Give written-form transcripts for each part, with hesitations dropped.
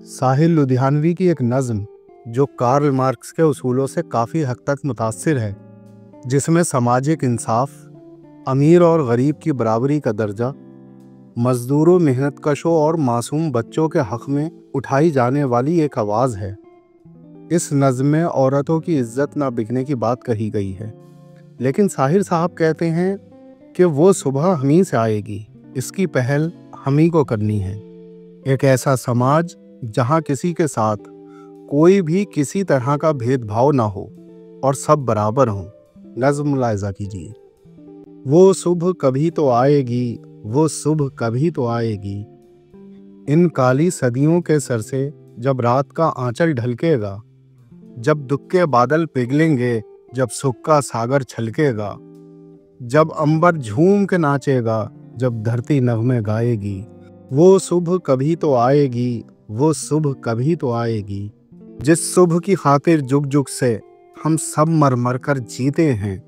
साहिल लुधियानवी की एक नज़्म जो कार्ल मार्क्स के उसूलों से काफ़ी हद तक मुतासिर है, जिसमें सामाजिक इंसाफ, अमीर और गरीब की बराबरी का दर्जा, मजदूरों, मेहनतकशों और मासूम बच्चों के हक़ में उठाई जाने वाली एक आवाज़ है। इस नज़्म में औरतों की इज्जत ना बिकने की बात कही गई है, लेकिन साहिर साहब कहते हैं कि वो सुबह हम ही से आएगी, इसकी पहल हम ही को करनी है। एक ऐसा समाज जहाँ किसी के साथ कोई भी किसी तरह का भेदभाव ना हो और सब बराबर हों। नज़्म मुलाहिज़ा कीजिए। वो सुबह कभी तो आएगी, वो सुबह कभी तो आएगी। इन काली सदियों के सर से जब रात का आंचल ढलकेगा, जब दुख के बादल पिघलेंगे, जब सुख का सागर छलकेगा, जब अंबर झूम के नाचेगा, जब धरती नग़्मे गाएगी। वो सुबह कभी तो आएगी, वो सुबह कभी तो आएगी। जिस सुबह की खातिर जुग जुग से हम सब मर मर कर जीते हैं,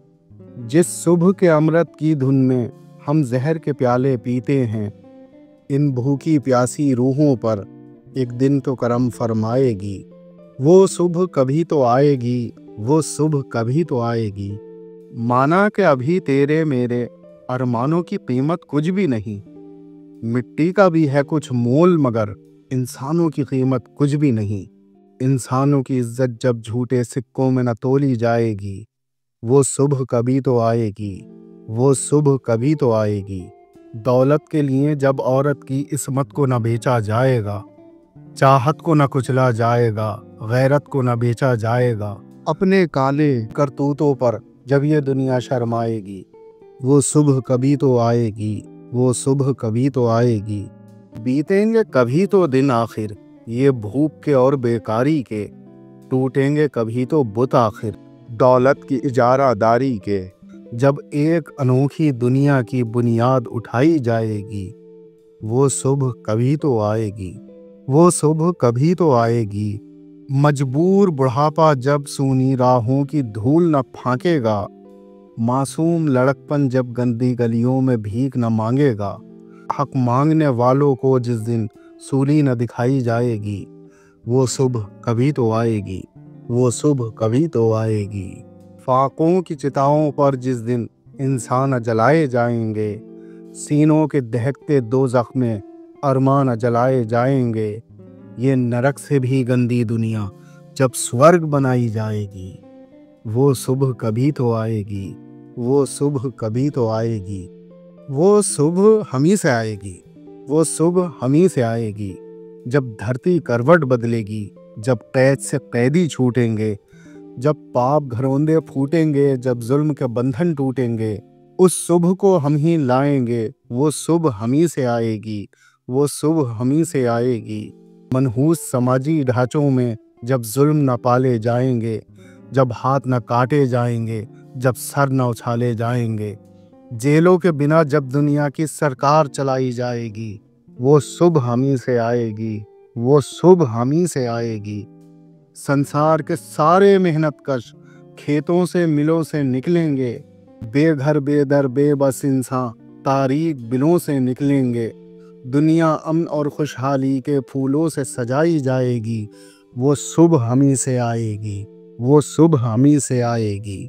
जिस सुबह के अमृत की धुन में हम जहर के प्याले पीते हैं, इन भूखी प्यासी रूहों पर एक दिन तो करम फरमाएगी। वो सुबह कभी तो आएगी, वो सुबह कभी तो आएगी। माना कि अभी तेरे मेरे अरमानों की कीमत कुछ भी नहीं, मिट्टी का भी है कुछ मोल, मगर इंसानों की कीमत कुछ भी नहीं। इंसानों की इज्जत जब झूठे सिक्कों में न तोली जाएगी, वो सुबह कभी तो आएगी, वो सुबह कभी तो आएगी। दौलत के लिए जब औरत की इस्मत को न बेचा जाएगा, चाहत को न कुचला जाएगा, गैरत को न बेचा जाएगा, अपने काले करतूतों पर जब ये दुनिया शर्माएगी, वो सुबह कभी तो आएगी, वो सुबह कभी तो आएगी। बीतेंगे कभी तो दिन आखिर ये भूख के और बेकारी के, टूटेंगे कभी तो बुत आखिर दौलत की इजारादारी के। जब एक अनोखी दुनिया की बुनियाद उठाई जाएगी, वो सुबह कभी तो आएगी, वो सुबह कभी तो आएगी। मजबूर बुढ़ापा जब सूनी राहों की धूल न फांकेगा, मासूम लड़कपन जब गंदी गलियों में भीख न मांगेगा, हक मांगने वालों को जिस दिन सूली न दिखाई जाएगी, वो सुबह कभी तो आएगी, वो सुबह कभी तो आएगी। फाकों की चिताओं पर जिस दिन इंसान जलाए जाएंगे, सीनों के दहकते दोज़ख में अरमान जलाए जाएंगे, ये नरक से भी गंदी दुनिया जब स्वर्ग बनाई जाएगी, वो सुबह कभी तो आएगी, वो सुबह कभी तो आएगी। वो सुबह हम ही से आएगी, वो सुबह हम ही से आएगी। जब धरती करवट बदलेगी, जब कैद से कैदी छूटेंगे, जब पाप घरौंदे फूटेंगे, जब जुल्म के बंधन टूटेंगे, उस सुबह को हम ही लाएंगे, वो सुबह हम ही से आएगी, वो सुबह हम ही से आएगी। मनहूस समाजी ढांचों में जब जुल्म न पाले जाएंगे, जब हाथ न काटे जाएंगे, जब सर न उछाले जाएंगे, जेलों के बिना जब दुनिया की सरकार चलाई जाएगी, वो सुबह हम ही से आएगी, वो सुबह हम ही से आएगी। संसार के सारे मेहनतकश खेतों से मिलों से निकलेंगे, बेघर बेदर बेबस इंसान तारीक बिलों से निकलेंगे। दुनिया अमन और खुशहाली के फूलों से सजाई जाएगी, वो सुबह हम ही से आएगी, वो सुबह हम ही से आएगी।